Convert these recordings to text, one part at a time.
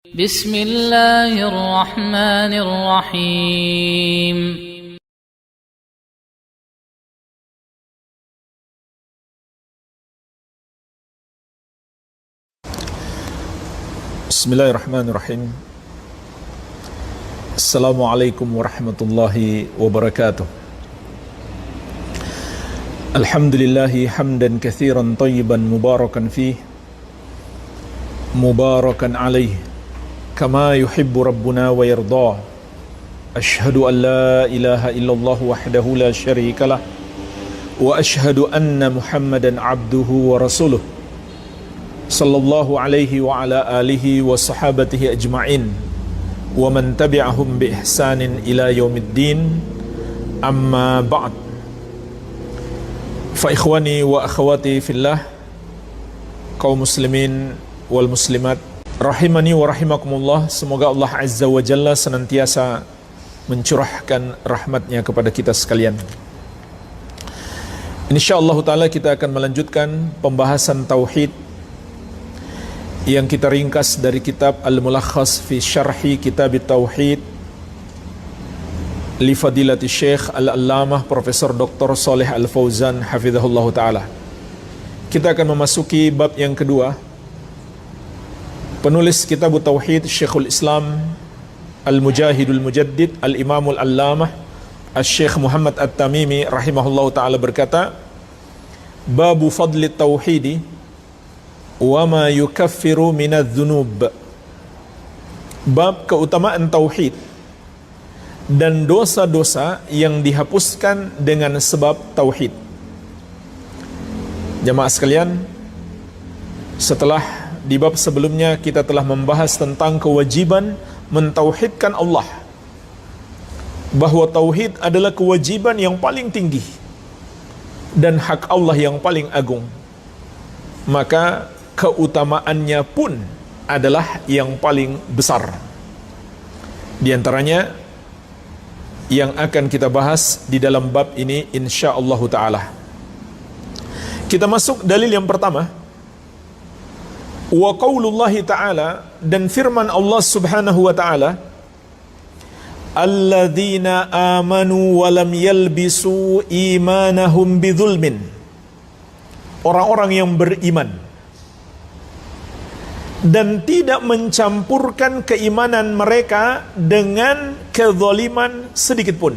بسم الله الرحمن الرحيم Bismillahirrahmanirrahim. Assalamualaikum warahmatullahi wabarakatuh. Alhamdulillahi hamdan katsiran tayyiban mubarakan fih, mubarakan alaih, kama yuhibbu rabbuna wa yardah. Ashhadu an la ilaha illallah wahdahu la syarika lah, wa ashhadu anna Muhammadan abduhu wa rasuluh, sallallahu alaihi wa ala alihi wa sahabatihi ajma'in, wa man tabi'ahum bi ihsanin ila yaumiddin. Amma ba'd. Fa ikhwani wa akhwati fillah, kaum muslimin wal muslimat rahimani wa rahimakumullah. Semoga Allah Azza wa Jalla senantiasa mencurahkan rahmatnya kepada kita sekalian. Insyaallah ta'ala kita akan melanjutkan pembahasan tauhid yang kita ringkas dari kitab Al-Mulakhas fi Syarhi Kitab Tauhid li Fadilati Syekh Al-Allamah Profesor Dr. Shalih Al-Fauzan hafizahullah ta'ala. Kita akan memasuki bab yang kedua. Penulis kitab Tauhid Syekhul Islam Al-Mujahidul Mujaddid Al-Imamul Allamah Al-Syekh Muhammad At-Tamimi rahimahullah ta'ala berkata, Babu fadli tauhidi wa ma yukaffiru minadz-dzunub. Bab keutamaan tauhid dan dosa-dosa yang dihapuskan dengan sebab tauhid. Jamaah sekalian, setelah di bab sebelumnya kita telah membahas tentang kewajiban mentauhidkan Allah, bahwa tauhid adalah kewajiban yang paling tinggi dan hak Allah yang paling agung, maka keutamaannya pun adalah yang paling besar. Di antaranya yang akan kita bahas di dalam bab ini insyaallah ta'ala. Kita masuk dalil yang pertama. Wa qaulullahi ta'ala, dan firman Allah subhanahu wa ta'ala, alladzina amanu wa lam yalbisu imanahum bidzulmin. Orang-orang yang beriman dan tidak mencampurkan keimanan mereka dengan kezaliman sedikit pun.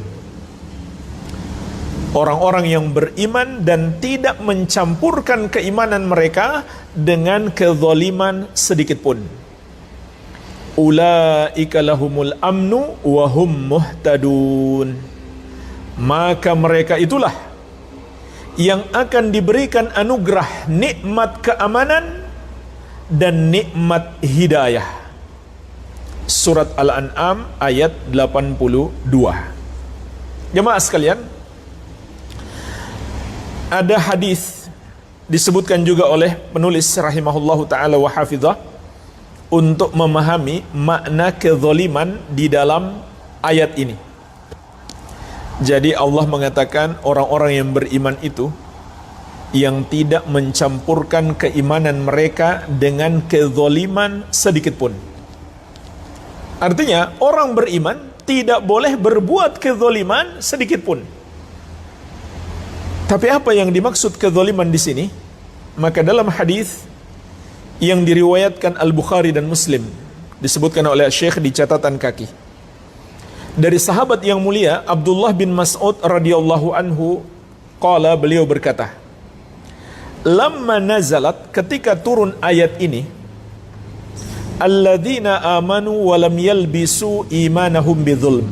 Orang-orang yang beriman dan tidak mencampurkan keimanan mereka dengan kezaliman sedikit pun. Ulaika lahumul amnu wa hum muhtadun. Maka mereka itulah yang akan diberikan anugerah nikmat keamanan dan nikmat hidayah. Surat Al-An'am ayat 82. Jemaah sekalian, ada hadis disebutkan juga oleh penulis rahimahullahu ta'ala wa hafizah untuk memahami makna kezaliman di dalam ayat ini. Jadi Allah mengatakan orang-orang yang beriman itu yang tidak mencampurkan keimanan mereka dengan kezaliman sedikit pun. Artinya orang beriman tidak boleh berbuat kezaliman sedikit pun. Tapi apa yang dimaksud kezaliman di sini? Maka dalam hadis yang diriwayatkan Al-Bukhari dan Muslim disebutkan oleh Syekh di catatan kaki, dari sahabat yang mulia Abdullah bin Mas'ud radhiyallahu anhu qala, beliau berkata, lamma nazalat, ketika turun ayat ini, alladzina amanu wa lam yalbisu imanahum bidzulm.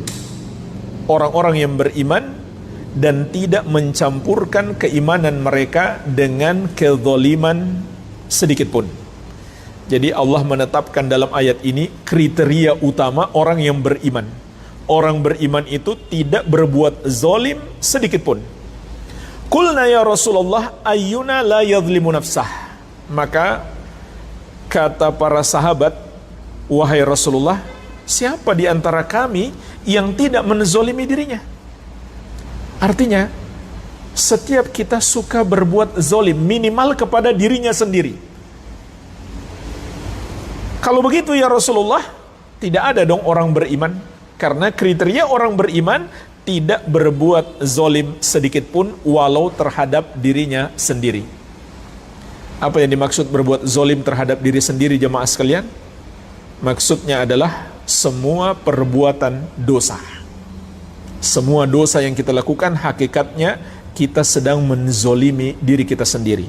Orang-orang yang beriman dan tidak mencampurkan keimanan mereka dengan kezaliman sedikit pun. Jadi Allah menetapkan dalam ayat ini kriteria utama orang yang beriman. Orang beriman itu tidak berbuat zalim sedikit pun. Qulna ya Rasulullah ayyuna la yadhlimu nafsah. Maka kata para sahabat, wahai Rasulullah, siapa di antara kami yang tidak menzalimi dirinya? Artinya setiap kita suka berbuat zalim minimal kepada dirinya sendiri. Kalau begitu ya Rasulullah, tidak ada dong orang beriman, karena kriteria orang beriman tidak berbuat zolim sedikit pun walau terhadap dirinya sendiri. Apa yang dimaksud berbuat zolim terhadap diri sendiri, jemaah sekalian? Maksudnya adalah semua perbuatan dosa. Semua dosa yang kita lakukan hakikatnya kita sedang menzolimi diri kita sendiri.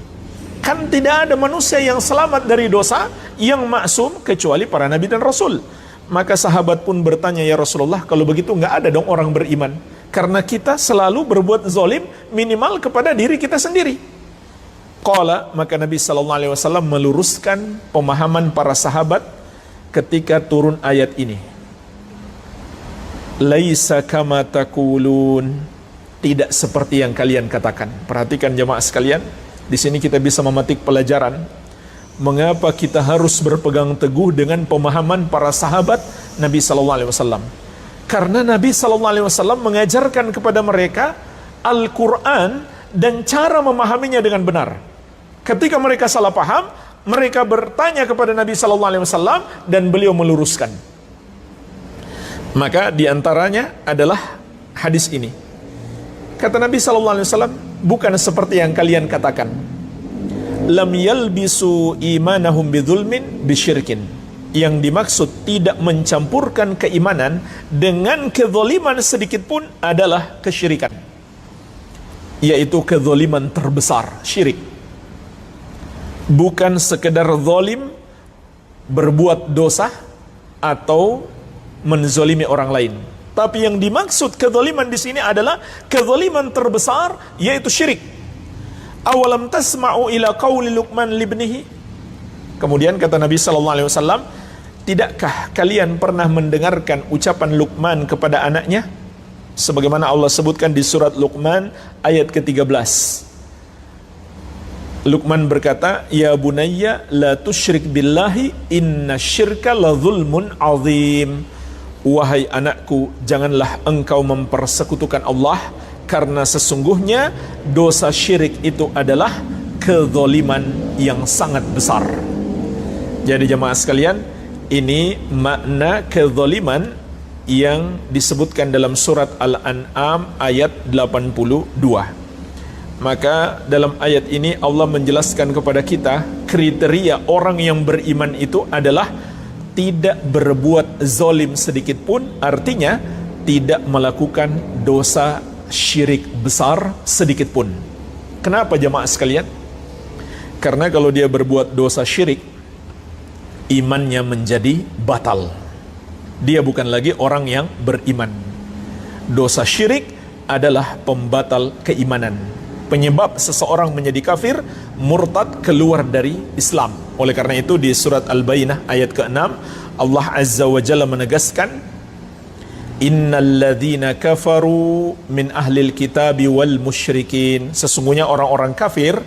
Kan tidak ada manusia yang selamat dari dosa, yang maksum, kecuali para nabi dan rasul. Maka sahabat pun bertanya, ya Rasulullah, kalau begitu nggak ada dong orang beriman, karena kita selalu berbuat zolim minimal kepada diri kita sendiri. Qala, maka Nabi SAW meluruskan pemahaman para sahabat ketika turun ayat ini. Laisa kama taqulun, tidak seperti yang kalian katakan. Perhatikan jemaah sekalian, di sini kita bisa memetik pelajaran mengapa kita harus berpegang teguh dengan pemahaman para sahabat Nabi SAW. Karena Nabi SAW mengajarkan kepada mereka Al-Quran dan cara memahaminya dengan benar. Ketika mereka salah paham, mereka bertanya kepada Nabi SAW dan beliau meluruskan. Maka diantaranya adalah hadis ini. Kata Nabi SAW, bukan seperti yang kalian katakan. Lam yalbisu imanahum bidzulmin bisyirkin. Yang dimaksud tidak mencampurkan keimanan dengan kezaliman sedikit pun adalah kesyirikan, yaitu kezaliman terbesar, syirik. Bukan sekedar zalim berbuat dosa atau menzalimi orang lain, tapi yang dimaksud kezaliman di sini adalah kezaliman terbesar, yaitu syirik. Awalam tasma'u ila qauli Luqman libnihi. Kemudian kata Nabi SAW, tidakkah kalian pernah mendengarkan ucapan Luqman kepada anaknya? Sebagaimana Allah sebutkan di surat Luqman ayat ke-13. Luqman berkata, ya bunayya la tusyrik billahi inna syirka la zulmun azim. Wahai anakku, janganlah engkau mempersekutukan Allah, karena sesungguhnya dosa syirik itu adalah kezaliman yang sangat besar. Jadi jemaah sekalian, ini makna kezaliman yang disebutkan dalam surat Al-An'am ayat 82. Maka dalam ayat ini Allah menjelaskan kepada kita kriteria orang yang beriman itu adalah tidak berbuat zalim sedikit pun, artinya tidak melakukan dosa syirik besar sedikit pun. Kenapa jemaah sekalian? Karena kalau dia berbuat dosa syirik, imannya menjadi batal. Dia bukan lagi orang yang beriman. Dosa syirik adalah pembatal keimanan, penyebab seseorang menjadi kafir, murtad, keluar dari Islam. Oleh karena itu di surat Al-Bayyinah ayat ke-6 Allah Azza wa Jalla menegaskan, innal ladzina kafaru min ahlil kitabi wal musyrikin, sesungguhnya orang-orang kafir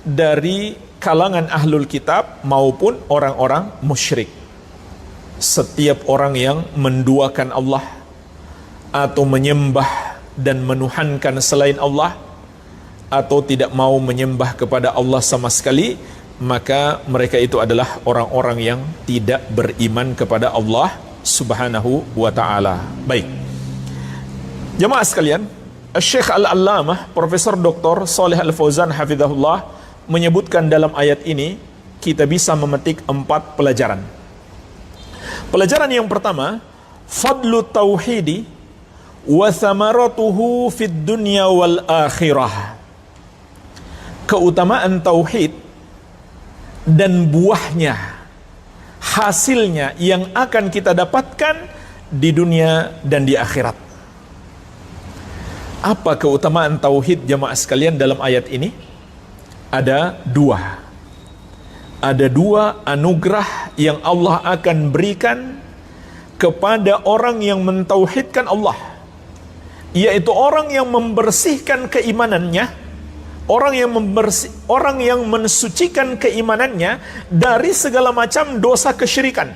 dari kalangan ahlul kitab maupun orang-orang musyrik. Setiap orang yang menduakan Allah atau menyembah dan menuhankan selain Allah, atau tidak mau menyembah kepada Allah sama sekali, maka mereka itu adalah orang-orang yang tidak beriman kepada Allah Subhanahu wa ta'ala. Baik, jemaah sekalian, Syekh Al-Allamah Profesor Dr. Shalih Al-Fauzan hafizahullah menyebutkan dalam ayat ini kita bisa memetik 4 pelajaran. Pelajaran yang pertama, fadlu tauhidi wa thamaratuhu fid dunya wal akhirah. Keutamaan tauhid dan buahnya, hasilnya yang akan kita dapatkan di dunia dan di akhirat. Apa keutamaan tauhid jemaah sekalian dalam ayat ini? Ada 2. Ada 2 anugerah yang Allah akan berikan kepada orang yang mentauhidkan Allah, yaitu orang yang membersihkan keimanannya, orang yang mensucikan keimanannya dari segala macam dosa kesyirikan.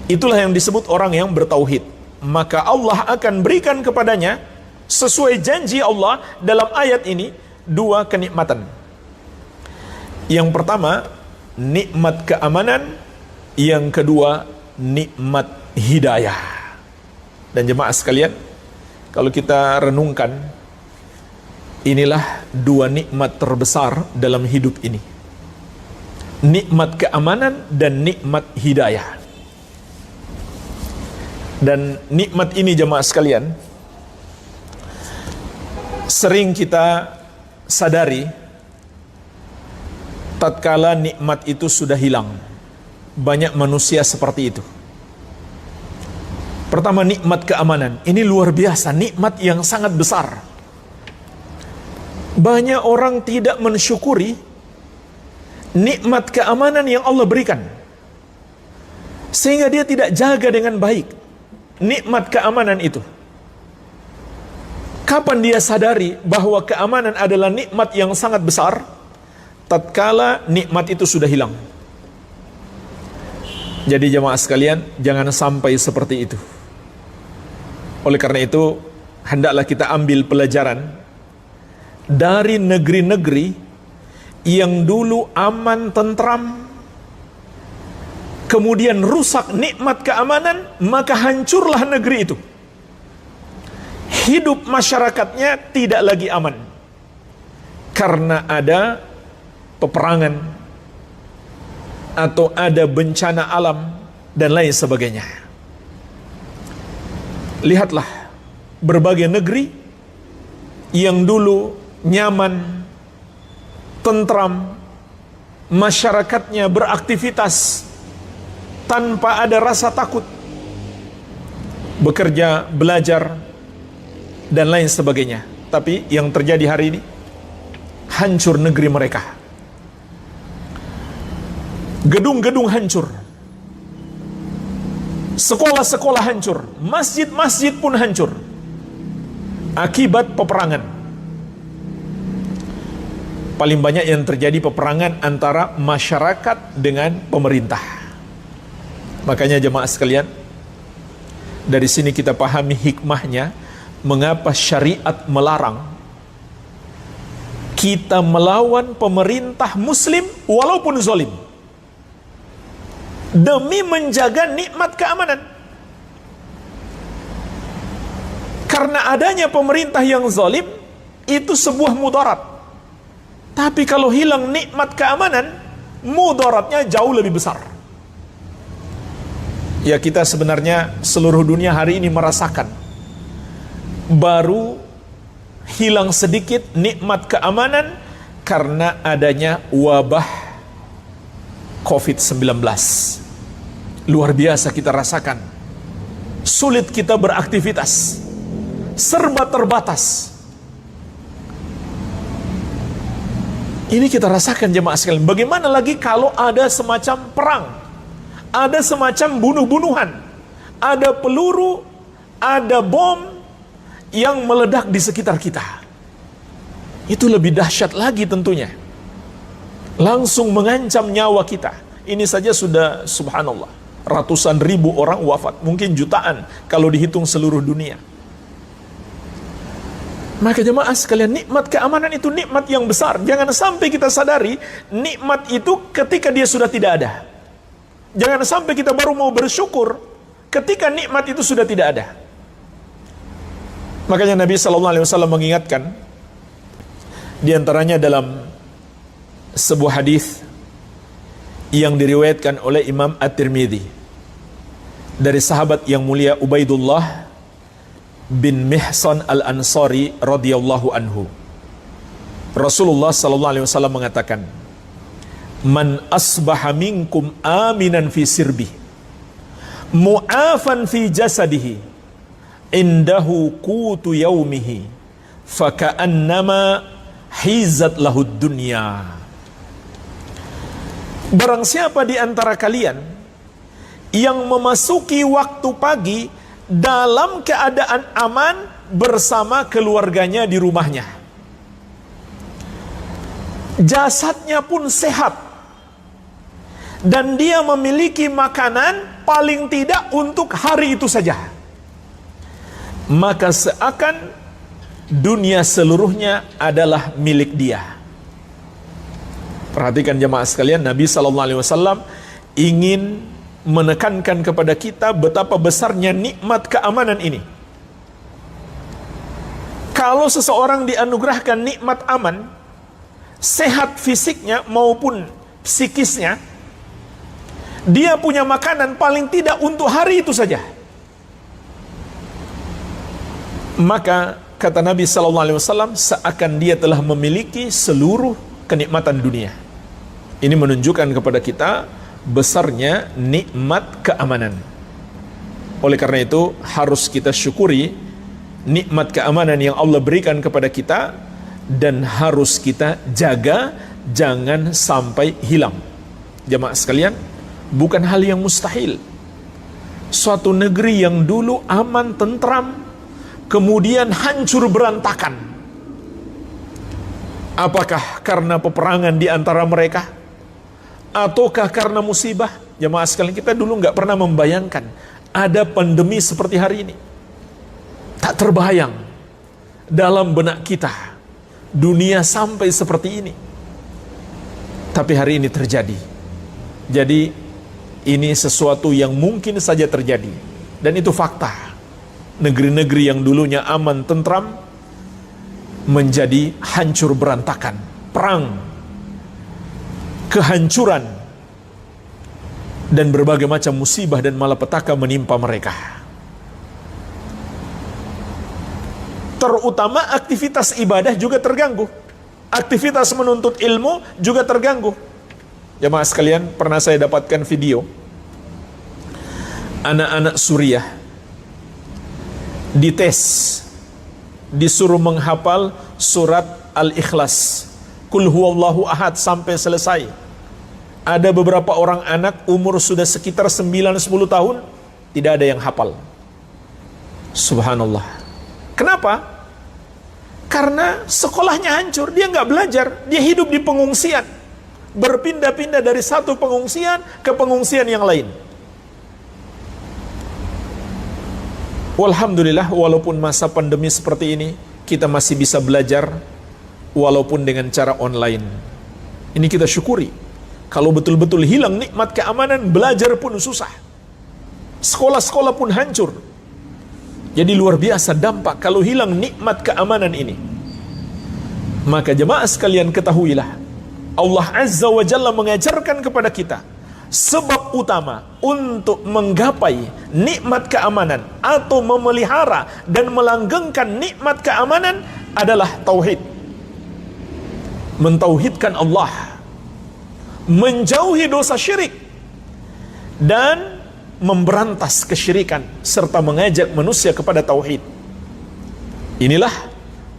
Itulah yang disebut orang yang bertauhid. Maka Allah akan berikan kepadanya sesuai janji Allah dalam ayat ini 2 kenikmatan. Yang pertama, nikmat keamanan Yang kedua, nikmat hidayah. Dan jemaah sekalian, kalau kita renungkan, inilah dua nikmat terbesar dalam hidup ini. Nikmat keamanan dan nikmat hidayah. Dan nikmat ini jemaah sekalian, sering kita sadari tatkala nikmat itu sudah hilang. Banyak manusia seperti itu. Pertama, nikmat keamanan. Ini luar biasa, nikmat yang sangat besar. Banyak orang tidak mensyukuri nikmat keamanan yang Allah berikan, sehingga dia tidak jaga dengan baik nikmat keamanan itu. Kapan dia sadari bahwa keamanan adalah nikmat yang sangat besar? Tatkala nikmat itu sudah hilang. Jadi jemaah sekalian, jangan sampai seperti itu. Oleh karena itu, hendaklah kita ambil pelajaran dari negeri-negeri yang dulu aman, tentram, kemudian rusak nikmat keamanan, maka hancurlah negeri itu. Hidup masyarakatnya tidak lagi aman karena ada peperangan atau ada bencana alam dan lain sebagainya. Lihatlah berbagai negeri yang dulu nyaman, tentram, masyarakatnya beraktivitas tanpa ada rasa takut, bekerja, belajar, dan lain sebagainya. Tapi yang terjadi hari ini, hancur negeri mereka. Gedung-gedung hancur, sekolah-sekolah hancur, masjid-masjid pun hancur akibat peperangan. Paling banyak yang terjadi peperangan antara masyarakat dengan pemerintah. Makanya jemaah sekalian, dari sini kita pahami hikmahnya mengapa syariat melarang kita melawan pemerintah muslim walaupun zalim, demi menjaga nikmat keamanan. Karena adanya pemerintah yang zalim itu sebuah mudarat. Tapi kalau hilang nikmat keamanan, mudaratnya jauh lebih besar. Ya, kita sebenarnya seluruh dunia hari ini merasakan baru hilang sedikit nikmat keamanan karena adanya wabah COVID-19. Luar biasa kita rasakan. Sulit kita beraktivitas, serba terbatas. Ini kita rasakan jemaah sekalian. Bagaimana lagi kalau ada semacam perang, ada semacam bunuh-bunuhan, ada peluru, ada bom yang meledak di sekitar kita. Itu lebih dahsyat lagi tentunya. Langsung mengancam nyawa kita. Ini saja sudah subhanallah, ratusan ribu orang wafat, mungkin jutaan kalau dihitung seluruh dunia. Maka jemaah sekalian, nikmat keamanan itu nikmat yang besar. Jangan sampai kita sadari nikmat itu ketika dia sudah tidak ada. Jangan sampai kita baru mau bersyukur ketika nikmat itu sudah tidak ada. Makanya Nabi SAW mengingatkan, di antaranya dalam sebuah hadis yang diriwayatkan oleh Imam At-Tirmidzi dari sahabat yang mulia Ubaidullah bin Mihsan Al-Ansari radhiyallahu anhu. Rasulullah sallallahu alaihi wasallam mengatakan, "Man asbaha minkum aminan fi sirbi, mu'afan fi jasadihi, indahu qutu yaumihi, faka'annama hizat lahud dunya." Barang siapa di antara kalian yang memasuki waktu pagi dalam keadaan aman bersama keluarganya di rumahnya, jasadnya pun sehat, dan dia memiliki makanan paling tidak untuk hari itu saja, maka seakan dunia seluruhnya adalah milik dia. Perhatikan jemaah sekalian, Nabi SAW ingin menekankan kepada kita betapa besarnya nikmat keamanan ini. Kalau seseorang dianugerahkan nikmat aman, sehat fisiknya maupun psikisnya, dia punya makanan paling tidak untuk hari itu saja, maka kata Nabi SAW, seakan dia telah memiliki seluruh kenikmatan dunia. Ini menunjukkan kepada kita besarnya nikmat keamanan. Oleh karena itu harus kita syukuri nikmat keamanan yang Allah berikan kepada kita, dan harus kita jaga jangan sampai hilang. Jamaah sekalian, bukan hal yang mustahil suatu negeri yang dulu aman tentram kemudian hancur berantakan. Apakah karena peperangan di antara mereka, ataukah karena musibah? Jamaah sekalian, kita dulu nggak pernah membayangkan ada pandemi seperti hari ini. Tak terbayang dalam benak kita dunia sampai seperti ini. Tapi hari ini terjadi. Jadi ini sesuatu yang mungkin saja terjadi, dan itu fakta. Negeri-negeri yang dulunya aman tentram menjadi hancur berantakan. Perang, kehancuran, dan berbagai macam musibah dan malapetaka menimpa mereka. Terutama aktivitas ibadah juga terganggu, aktivitas menuntut ilmu juga terganggu. Jemaah sekalian, pernah saya dapatkan video anak-anak Suriah dites, disuruh menghafal surat Al-Ikhlas, Qul huwallahu ahad sampai selesai. Ada beberapa orang anak umur sudah sekitar 9-10 tahun tidak ada yang hafal. Subhanallah. Kenapa? Karena sekolahnya hancur, dia nggak belajar, dia hidup di pengungsian, berpindah-pindah dari satu pengungsian ke pengungsian yang lain. Walhamdulillah, walaupun masa pandemi seperti ini, kita masih bisa belajar walaupun dengan cara online. Ini kita syukuri. Kalau betul-betul hilang nikmat keamanan, belajar pun susah. Sekolah-sekolah pun hancur. Jadi luar biasa dampak kalau hilang nikmat keamanan ini. Maka jemaah sekalian ketahuilah, Allah Azza wa Jalla mengajarkan kepada kita sebab utama untuk menggapai nikmat keamanan atau memelihara dan melanggengkan nikmat keamanan adalah tauhid. Mentauhidkan Allah, menjauhi dosa syirik, dan memberantas kesyirikan, serta mengajak manusia kepada tauhid. Inilah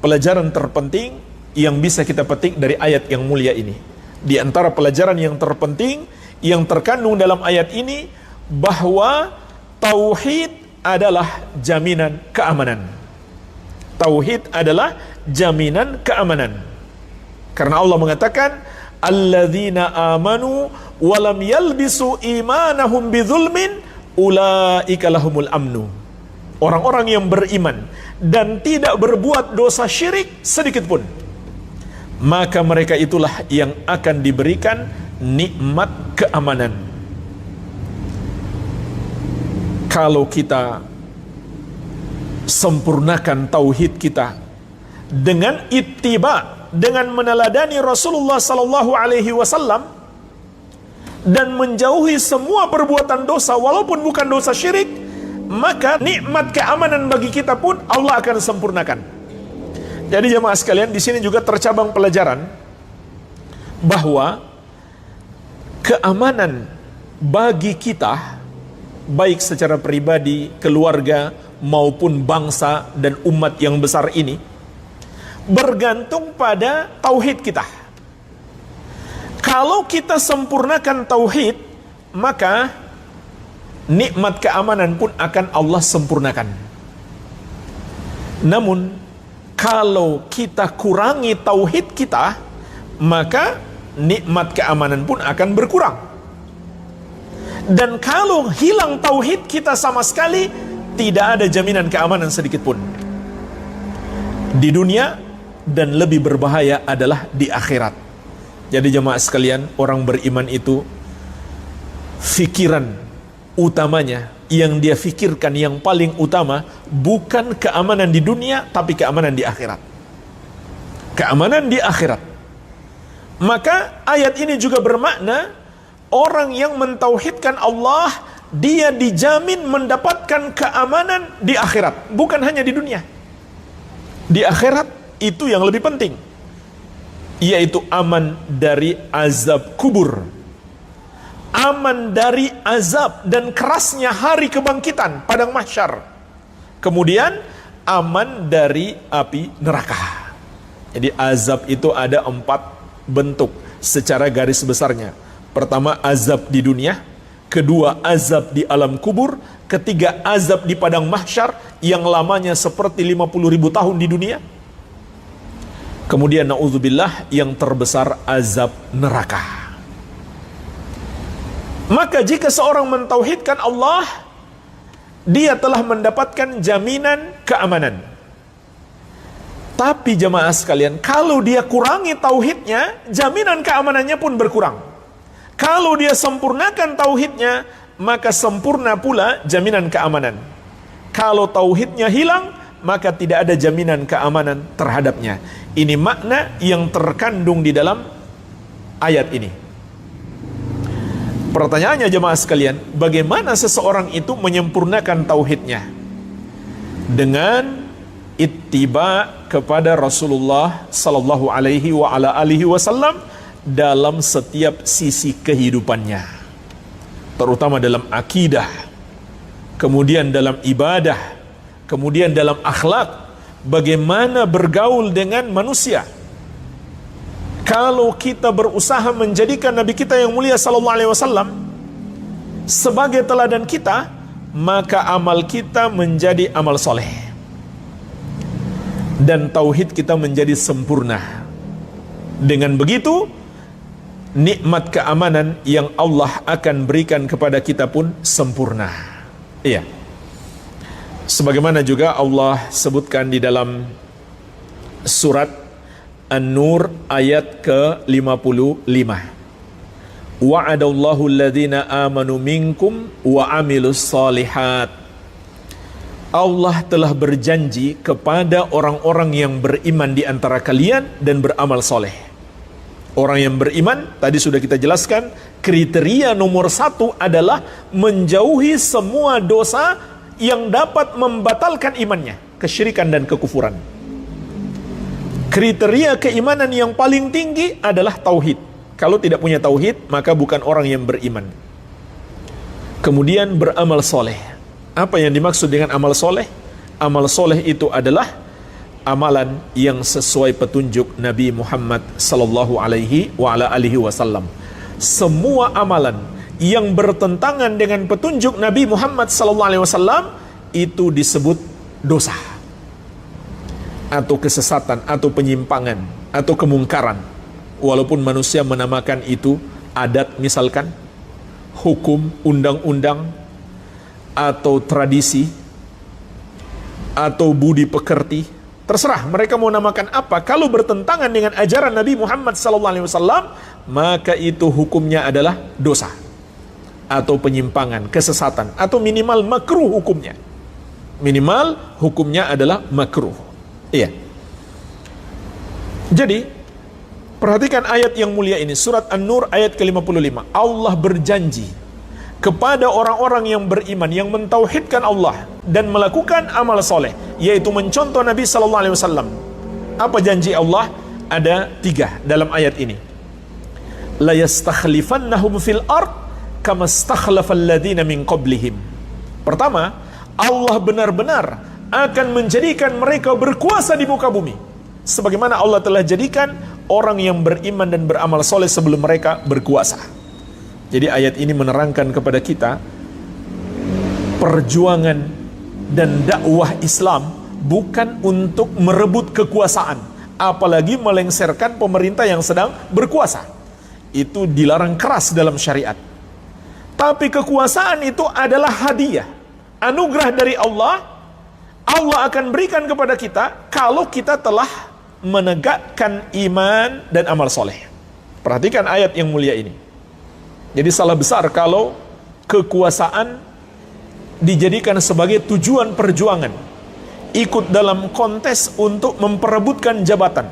pelajaran terpenting yang bisa kita petik dari ayat yang mulia ini. Di antara pelajaran yang terpenting yang terkandung dalam ayat ini, bahwa tauhid adalah jaminan keamanan. Tauhid adalah jaminan keamanan. Karena Allah mengatakan, alladzina amanu walam yalbisu imanahum bidzulmin ulaika lahumul amnu. Orang-orang yang beriman dan tidak berbuat dosa syirik sedikit pun, maka mereka itulah yang akan diberikan nikmat keamanan. Kalau kita sempurnakan tauhid kita dengan ittiba, dengan meneladani Rasulullah sallallahu alaihi wasallam, dan menjauhi semua perbuatan dosa walaupun bukan dosa syirik, maka nikmat keamanan bagi kita pun Allah akan sempurnakan. Jadi jemaah sekalian, di sini juga tercabang pelajaran bahwa keamanan bagi kita, baik secara pribadi, keluarga, maupun bangsa dan umat yang besar ini, bergantung pada tauhid kita. Kalau kita sempurnakan tauhid, maka nikmat keamanan pun akan Allah sempurnakan. Namun kalau kita kurangi tauhid kita, maka nikmat keamanan pun akan berkurang. Dan kalau hilang tauhid kita sama sekali, tidak ada jaminan keamanan sedikit pun di dunia, dan lebih berbahaya adalah di akhirat. Jadi jemaah sekalian, orang beriman itu fikiran utamanya, yang dia fikirkan yang paling utama bukan keamanan di dunia, tapi keamanan di akhirat. Keamanan di akhirat. Maka ayat ini juga bermakna orang yang mentauhidkan Allah, dia dijamin mendapatkan keamanan di akhirat, bukan hanya di dunia. Di akhirat itu yang lebih penting, yaitu aman dari azab kubur, aman dari azab dan kerasnya hari kebangkitan padang mahsyar, kemudian aman dari api neraka. Jadi azab itu ada 4 bentuk secara garis besarnya. Pertama, azab di dunia. Kedua, azab di alam kubur. Ketiga, azab di padang mahsyar yang lamanya seperti 50.000 tahun di dunia. Kemudian na'udzubillah, yang terbesar azab neraka. Maka jika seorang mentauhidkan Allah, dia telah mendapatkan jaminan keamanan. Tapi jemaah sekalian, kalau dia kurangi tauhidnya, jaminan keamanannya pun berkurang. Kalau dia sempurnakan tauhidnya, maka sempurna pula jaminan keamanan. Kalau tauhidnya hilang, maka tidak ada jaminan keamanan terhadapnya. Ini makna yang terkandung di dalam ayat ini. Pertanyaannya jemaah sekalian, bagaimana seseorang itu menyempurnakan tauhidnya? Dengan ittiba kepada Rasulullah sallallahu alaihi wa ala alihi wasallam dalam setiap sisi kehidupannya, terutama dalam akidah, kemudian dalam ibadah, kemudian dalam akhlak, bagaimana bergaul dengan manusia. Kalau kita berusaha menjadikan Nabi kita yang mulia sallallahu alaihi wasallam sebagai teladan kita, maka amal kita menjadi amal soleh dan tauhid kita menjadi sempurna. Dengan begitu, nikmat keamanan yang Allah akan berikan kepada kita pun sempurna. Iya. Sebagaimana juga Allah sebutkan di dalam surat An-Nur ayat ke-55. Wa'adallahu alladhina amanu minkum wa amilus salihat. Allah telah berjanji kepada orang-orang yang beriman di antara kalian dan beramal soleh. Orang yang beriman, tadi sudah kita jelaskan, kriteria nomor 1 adalah menjauhi semua dosa yang dapat membatalkan imannya, kesyirikan dan kekufuran. Kriteria keimanan yang paling tinggi adalah tauhid. Kalau tidak punya tauhid, maka bukan orang yang beriman. Kemudian beramal soleh. Apa yang dimaksud dengan amal soleh? Amal soleh itu adalah amalan yang sesuai petunjuk Nabi Muhammad sallallahu alaihi wa ala alihi wasallam. Semua amalan yang bertentangan dengan petunjuk Nabi Muhammad sallallahu alaihi wasallam itu disebut dosa, atau kesesatan, atau penyimpangan, atau kemungkaran. Walaupun manusia menamakan itu adat misalkan, hukum, undang-undang, atau tradisi, atau budi pekerti, terserah mereka mau namakan apa. Kalau bertentangan dengan ajaran Nabi Muhammad SAW, maka itu hukumnya adalah dosa, atau penyimpangan, kesesatan, atau minimal makruh hukumnya. Minimal hukumnya adalah makruh. Iya. Jadi perhatikan ayat yang mulia ini, surat An-Nur ayat ke-55. Allah berjanji kepada orang-orang yang beriman, yang mentauhidkan Allah dan melakukan amal soleh, yaitu mencontoh Nabi sallallahu alaihi wasallam. Apa janji Allah? Ada 3 dalam ayat ini. La yastakhlifannahum fil ard kama stakhlafal ladzina min qablihim. Pertama, Allah benar-benar akan menjadikan mereka berkuasa di muka bumi, sebagaimana Allah telah jadikan orang yang beriman dan beramal soleh sebelum mereka berkuasa. Jadi ayat ini menerangkan kepada kita perjuangan dan dakwah Islam bukan untuk merebut kekuasaan, apalagi melengsarkan pemerintah yang sedang berkuasa. Itu dilarang keras dalam syariat. Tapi kekuasaan itu adalah hadiah, anugerah dari Allah. Allah akan berikan kepada kita kalau kita telah menegakkan iman dan amal soleh. Perhatikan ayat yang mulia ini. Jadi salah besar kalau kekuasaan dijadikan sebagai tujuan perjuangan, ikut dalam kontes untuk memperebutkan jabatan,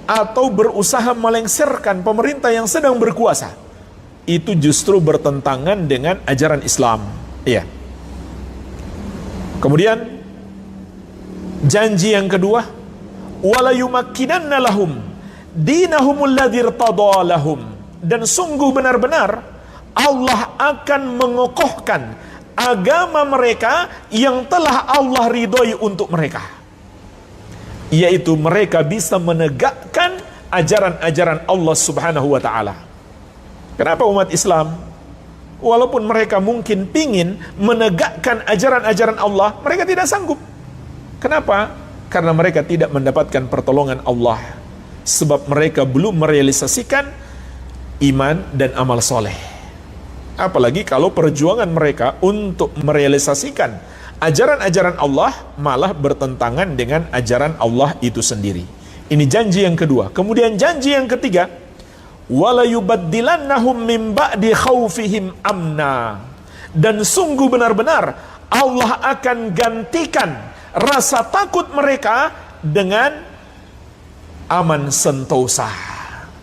atau berusaha melengsarkan pemerintah yang sedang berkuasa, itu justru bertentangan dengan ajaran Islam. Iya. Kemudian janji yang kedua, wala yumakkinanna lahum dinahumul ladzi irtada lahum, dan sungguh benar-benar Allah akan mengokohkan agama mereka yang telah Allah ridhoi untuk mereka, yaitu mereka bisa menegakkan ajaran-ajaran Allah Subhanahu wa ta'ala. Kenapa umat Islam, walaupun mereka mungkin pingin menegakkan ajaran-ajaran Allah, mereka tidak sanggup? Kenapa? Karena mereka tidak mendapatkan pertolongan Allah, sebab mereka belum merealisasikan iman dan amal soleh. Apalagi kalau perjuangan mereka untuk merealisasikan ajaran-ajaran Allah malah bertentangan dengan ajaran Allah itu sendiri. Ini janji yang kedua. Kemudian janji yang ketiga, wala yubaddilannahum min ba'di khaufihim amna, dan sungguh benar-benar Allah akan gantikan rasa takut mereka dengan aman sentosa,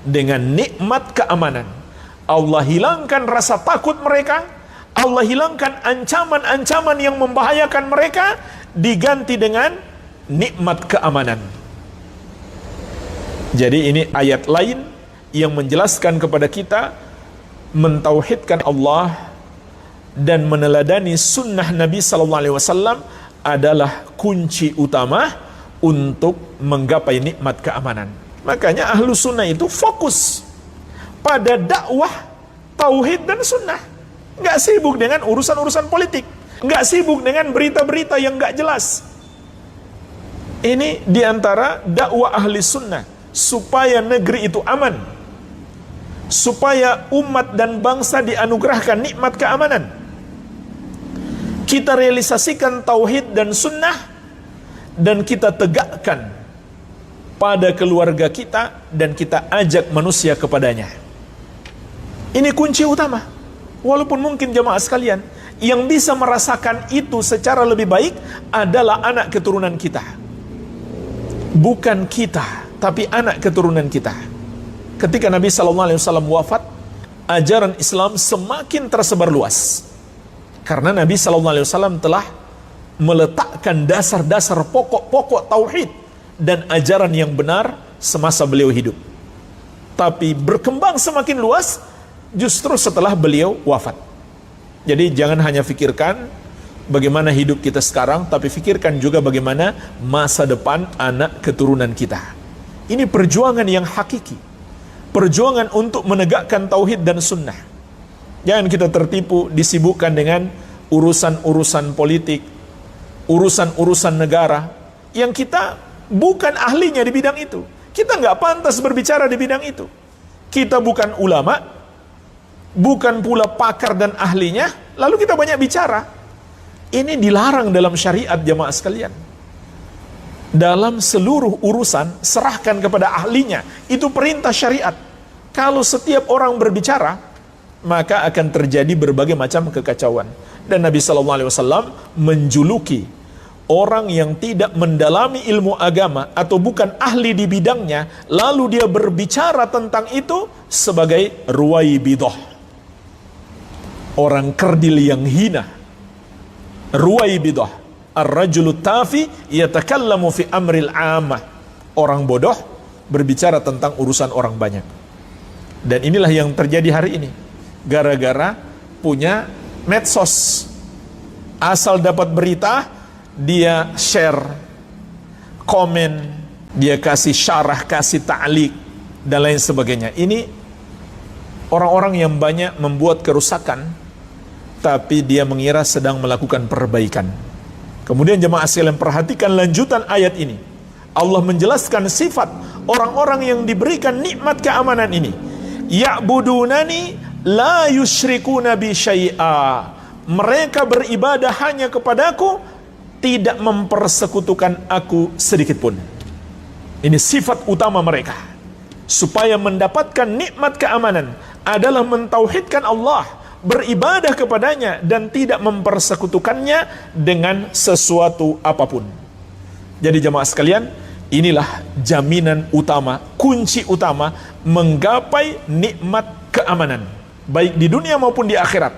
dengan nikmat keamanan. Allah hilangkan rasa takut mereka, Allah hilangkan ancaman-ancaman yang membahayakan mereka, diganti dengan nikmat keamanan. Jadi ini ayat lain yang menjelaskan kepada kita mentauhidkan Allah dan meneladani sunnah Nabi SAW adalah kunci utama untuk menggapai nikmat keamanan. Makanya ahlu sunnah itu fokus pada dakwah, tauhid dan sunnah. Nggak sibuk dengan urusan-urusan politik, nggak sibuk dengan berita-berita yang nggak jelas. Ini diantara dakwah ahli sunnah, supaya negeri itu aman, supaya umat dan bangsa dianugerahkan nikmat keamanan. Kita realisasikan tauhid dan sunnah, dan kita tegakkan pada keluarga kita, dan kita ajak manusia kepadanya. Ini kunci utama. Walaupun mungkin jemaah sekalian, yang bisa merasakan itu secara lebih baik adalah anak keturunan kita. Bukan kita, tapi anak keturunan kita. Ketika Nabi SAW wafat, ajaran Islam semakin tersebar luas. Karena Nabi SAW telah meletakkan dasar-dasar pokok-pokok tauhid dan ajaran yang benar semasa beliau hidup. Tapi berkembang semakin luas justru setelah beliau wafat. Jadi jangan hanya fikirkan bagaimana hidup kita sekarang, tapi fikirkan juga bagaimana masa depan anak keturunan kita. Ini perjuangan yang hakiki, perjuangan untuk menegakkan tauhid dan sunnah. Jangan kita tertipu, disibukkan dengan urusan-urusan politik, urusan-urusan negara yang kita bukan ahlinya di bidang itu. Kita nggak pantas berbicara di bidang itu. Kita bukan ulama, bukan pula pakar dan ahlinya, lalu kita banyak bicara. Ini dilarang dalam syariat jamaah sekalian. Dalam seluruh urusan, serahkan kepada ahlinya. Itu perintah syariat. Kalau setiap orang berbicara, maka akan terjadi berbagai macam kekacauan. Dan Nabi SAW menjuluki orang yang tidak mendalami ilmu agama atau bukan ahli di bidangnya, lalu dia berbicara tentang itu sebagai ruwaibidah, orang kerdil yang hina. Ruwaibidah, ar-rajulu tafi yatakallamu fi amril amah, orang bodoh berbicara tentang urusan orang banyak. Dan inilah yang terjadi hari ini, gara-gara punya medsos. Asal dapat berita, dia share, komen, dia kasih syarah, kasih ta'liq, dan lain sebagainya. Ini orang-orang yang banyak membuat kerusakan, tapi dia mengira sedang melakukan perbaikan. Kemudian jemaah sekalian perhatikan lanjutan ayat ini. Allah menjelaskan sifat orang-orang yang diberikan nikmat keamanan ini. Ya'budunani la yusyrikuna bi syai'a. Mereka beribadah hanya kepadaku, tidak mempersekutukan aku sedikit pun. Ini sifat utama mereka. Supaya mendapatkan nikmat keamanan adalah mentauhidkan Allah, beribadah kepadanya dan tidak mempersekutukannya dengan sesuatu apapun. Jadi jemaah sekalian, inilah jaminan utama, kunci utama menggapai nikmat keamanan, baik di dunia maupun di akhirat,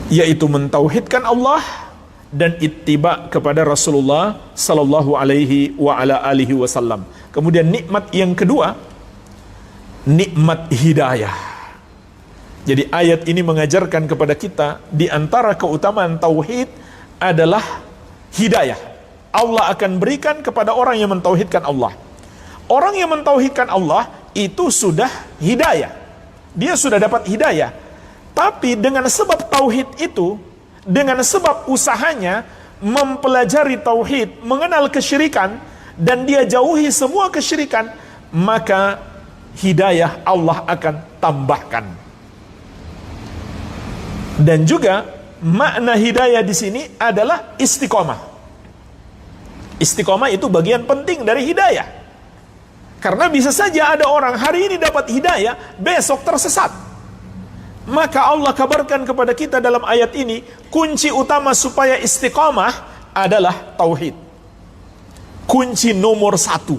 yaitu mentauhidkan Allah dan ittiba kepada Rasulullah sallallahu alaihi wa ala alihi wasallam. Kemudian nikmat yang kedua, nikmat hidayah. Jadi ayat ini mengajarkan kepada kita di antara keutamaan tauhid adalah hidayah. Allah akan berikan kepada orang yang mentauhidkan Allah. Orang yang mentauhidkan Allah itu sudah hidayah. Dia sudah dapat hidayah. Tapi dengan sebab tauhid itu, dengan sebab usahanya mempelajari tauhid, mengenal kesyirikan, dan dia jauhi semua kesyirikan, maka hidayah Allah akan tambahkan. Dan juga makna hidayah di sini adalah istiqomah. Istiqomah itu bagian penting dari hidayah. Karena bisa saja ada orang hari ini dapat hidayah, besok tersesat. Maka Allah kabarkan kepada kita dalam ayat ini, kunci utama supaya istiqomah adalah tauhid. Kunci nomor 1.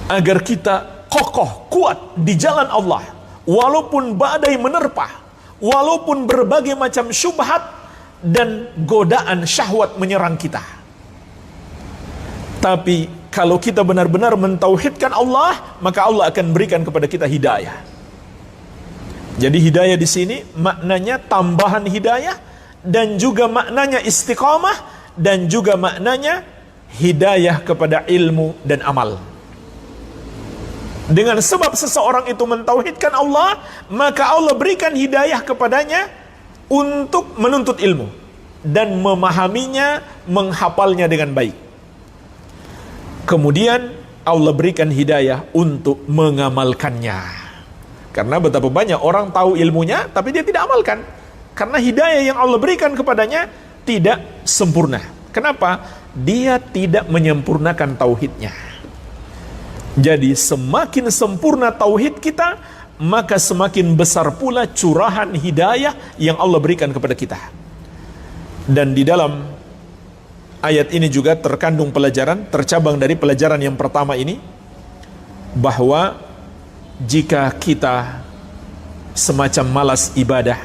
Agar kita kokoh, kuat di jalan Allah, walaupun badai menerpa, walaupun berbagai macam syubhat dan godaan syahwat menyerang kita. Tapi kalau kita benar-benar mentauhidkan Allah, maka Allah akan berikan kepada kita hidayah. Jadi hidayah di sini maknanya tambahan hidayah, dan juga maknanya istiqamah, dan juga maknanya hidayah kepada ilmu dan amal. Dengan sebab seseorang itu mentauhidkan Allah, maka Allah berikan hidayah kepadanya untuk menuntut ilmu dan memahaminya, menghafalnya dengan baik. Kemudian Allah berikan hidayah untuk mengamalkannya. Karena betapa banyak orang tahu ilmunya tapi dia tidak amalkan. Karena hidayah yang Allah berikan kepadanya tidak sempurna. Kenapa? Dia tidak menyempurnakan tauhidnya. Jadi semakin sempurna tauhid kita, maka semakin besar pula curahan hidayah yang Allah berikan kepada kita. Dan di dalam ayat ini juga terkandung pelajaran, tercabang dari pelajaran yang pertama ini, bahwa jika kita semacam malas ibadah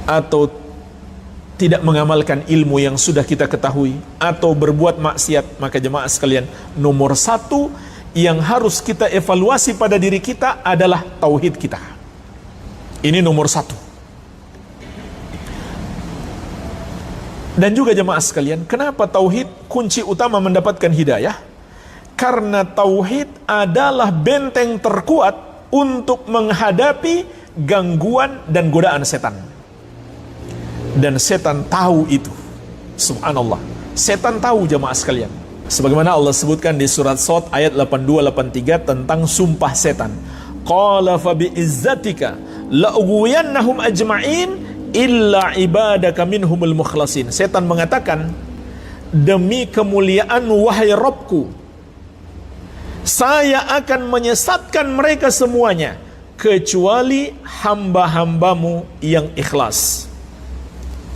atau tidak mengamalkan ilmu yang sudah kita ketahui, atau berbuat maksiat, maka jemaah sekalian, nomor 1 yang harus kita evaluasi pada diri kita adalah tauhid kita. Ini nomor 1. Dan juga jemaah sekalian, kenapa tauhid kunci utama mendapatkan hidayah? Karena tauhid adalah benteng terkuat untuk menghadapi gangguan dan godaan setan. Dan setan tahu itu. Subhanallah. Setan tahu jemaah sekalian. Sebagaimana Allah sebutkan di surat Shad ayat 82-83 tentang sumpah setan. Qala fa bi izzatika la ughwiyannahum ajma'in illa ibadaka minhumul mukhlasin. Setan mengatakan, demi kemuliaan wahai Rabbku, saya akan menyesatkan mereka semuanya kecuali hamba-hambamu yang ikhlas.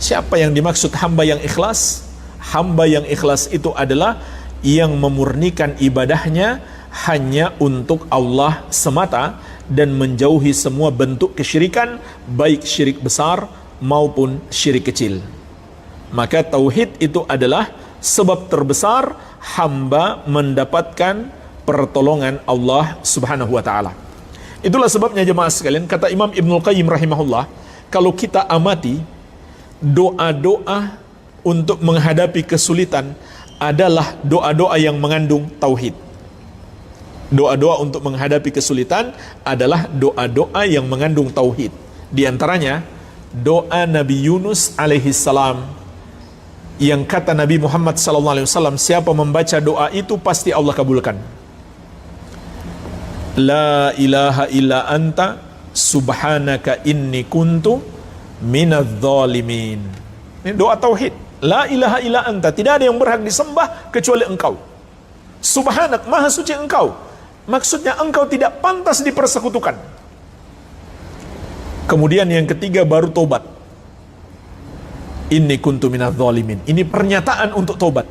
Siapa yang dimaksud hamba yang ikhlas? Hamba yang ikhlas itu adalah yang memurnikan ibadahnya hanya untuk Allah semata dan menjauhi semua bentuk kesyirikan, baik syirik besar maupun syirik kecil. Maka tauhid itu adalah sebab terbesar hamba mendapatkan pertolongan Allah Subhanahu wa taala. Itulah sebabnya jemaah sekalian, kata Imam Ibnul Qayyim rahimahullah, kalau kita amati doa-doa untuk menghadapi kesulitan adalah doa-doa yang mengandung tauhid. Doa-doa untuk menghadapi kesulitan adalah doa-doa yang mengandung tauhid. Di antaranya doa Nabi Yunus alaihi salam, yang kata Nabi Muhammad sallallahu alaihi wasallam, siapa membaca doa itu pasti Allah kabulkan. La ilaha illa anta subhanaka inni kuntu minadz zalimin. Ini doa tauhid. La ilaha illa anta, tidak ada yang berhak disembah kecuali engkau. Subhanak, maha suci engkau. Maksudnya engkau tidak pantas dipersekutukan. Kemudian yang ketiga baru tobat. Inni kuntu minadz zalimin. Ini pernyataan untuk tobat.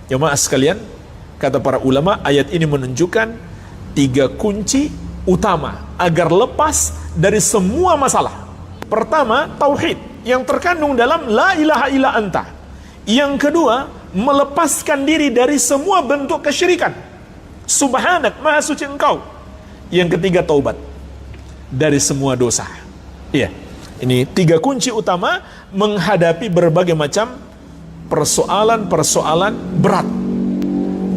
Jemaah sekalian, kata para ulama, ayat ini menunjukkan 3 kunci utama agar lepas dari semua masalah. Pertama, tauhid yang terkandung dalam la ilaha illa anta. Yang kedua, melepaskan diri dari semua bentuk kesyirikan. Subhanak, maha suci engkau. Yang ketiga, taubat dari semua dosa. Iya, ini 3 kunci utama menghadapi berbagai macam persoalan-persoalan berat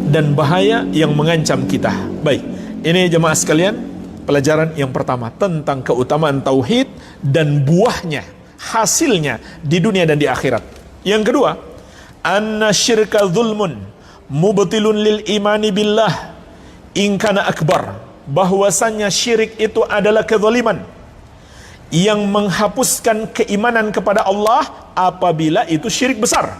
dan bahaya yang mengancam kita. Baik, ini jemaah sekalian, pelajaran yang pertama tentang keutamaan tauhid dan buahnya, hasilnya di dunia dan di akhirat. Yang kedua, anna syirka zulmun mubtilun lil imani billah in kana akbar. Bahwasannya syirik itu adalah kezaliman yang menghapuskan keimanan kepada Allah apabila itu syirik besar.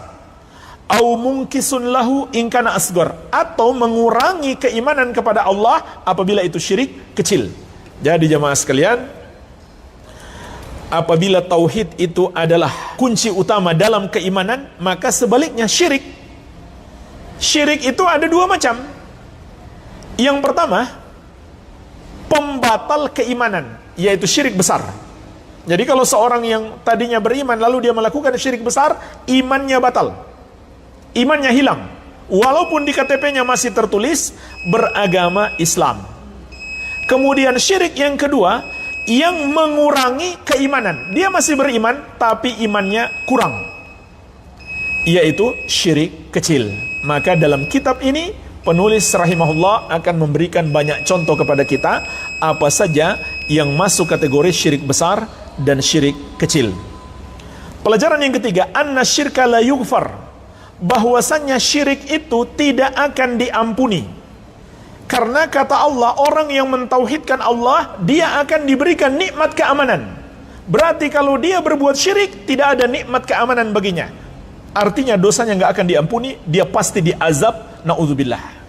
Au mungkisun lahu in kana asghar, atau mengurangi keimanan kepada Allah apabila itu syirik kecil. Jadi jemaah sekalian, apabila tauhid itu adalah kunci utama dalam keimanan, maka sebaliknya syirik itu ada 2 macam. Yang pertama, pembatal keimanan, yaitu syirik besar. Jadi kalau seorang yang tadinya beriman lalu dia melakukan syirik besar, imannya batal, imannya hilang, walaupun di KTP-nya masih tertulis beragama Islam. Kemudian syirik yang kedua, yang mengurangi keimanan, dia masih beriman tapi imannya kurang, yaitu syirik kecil. Maka dalam kitab ini penulis rahimahullah akan memberikan banyak contoh kepada kita apa saja yang masuk kategori syirik besar dan syirik kecil. Pelajaran yang ketiga, anna syirka la yughfar, bahwasannya syirik itu tidak akan diampuni. Karena kata Allah, orang yang mentauhidkan Allah, dia akan diberikan nikmat keamanan. Berarti kalau dia berbuat syirik, tidak ada nikmat keamanan baginya. Artinya dosanya nggak akan diampuni, dia pasti diazab, na'udzubillah.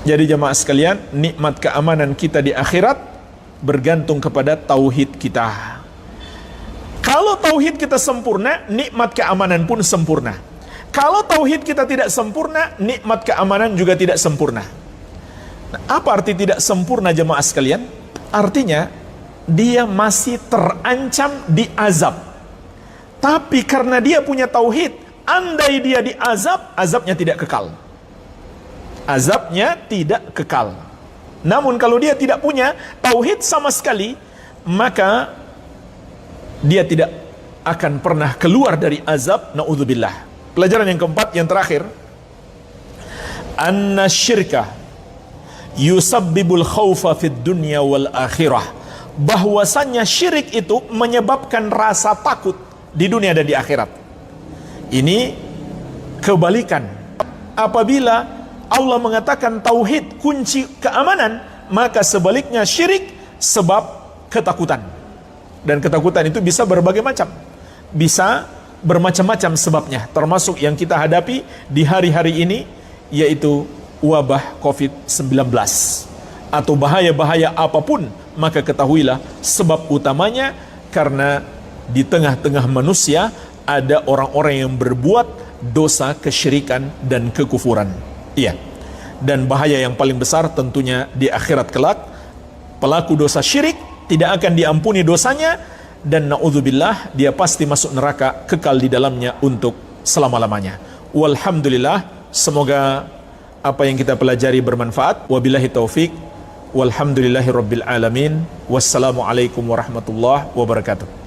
Jadi jemaah sekalian, nikmat keamanan kita di akhirat bergantung kepada tauhid kita. Kalau tauhid kita sempurna, nikmat keamanan pun sempurna. Kalau tauhid kita tidak sempurna, nikmat keamanan juga tidak sempurna. Nah, apa arti tidak sempurna jemaah sekalian? Artinya dia masih terancam diazab. Tapi karena dia punya tauhid, andai dia diazab, azabnya tidak kekal. Azabnya tidak kekal. Namun kalau dia tidak punya tauhid sama sekali, maka dia tidak akan pernah keluar dari azab, na'udzubillah. Pelajaran yang keempat, yang terakhir, anna syirka yusabbibul khawfa fid dunya wal akhirah, bahwasannya syirik itu menyebabkan rasa takut di dunia dan di akhirat. Ini kebalikan. Apabila Allah mengatakan tauhid kunci keamanan, maka sebaliknya syirik sebab ketakutan. Dan ketakutan itu bisa berbagai macam, bisa bermacam-macam sebabnya, termasuk yang kita hadapi di hari-hari ini, yaitu wabah COVID-19 atau bahaya-bahaya apapun. Maka ketahuilah sebab utamanya karena di tengah-tengah manusia ada orang-orang yang berbuat dosa kesyirikan dan kekufuran. Iya. Dan bahaya yang paling besar tentunya di akhirat kelak, pelaku dosa syirik tidak akan diampuni dosanya, dan na'udzubillah, dia pasti masuk neraka, kekal di dalamnya untuk selama-lamanya. Walhamdulillah, semoga apa yang kita pelajari bermanfaat. Wabillahi taufik, walhamdulillahi rabbil alamin. Wassalamualaikum warahmatullahi wabarakatuh.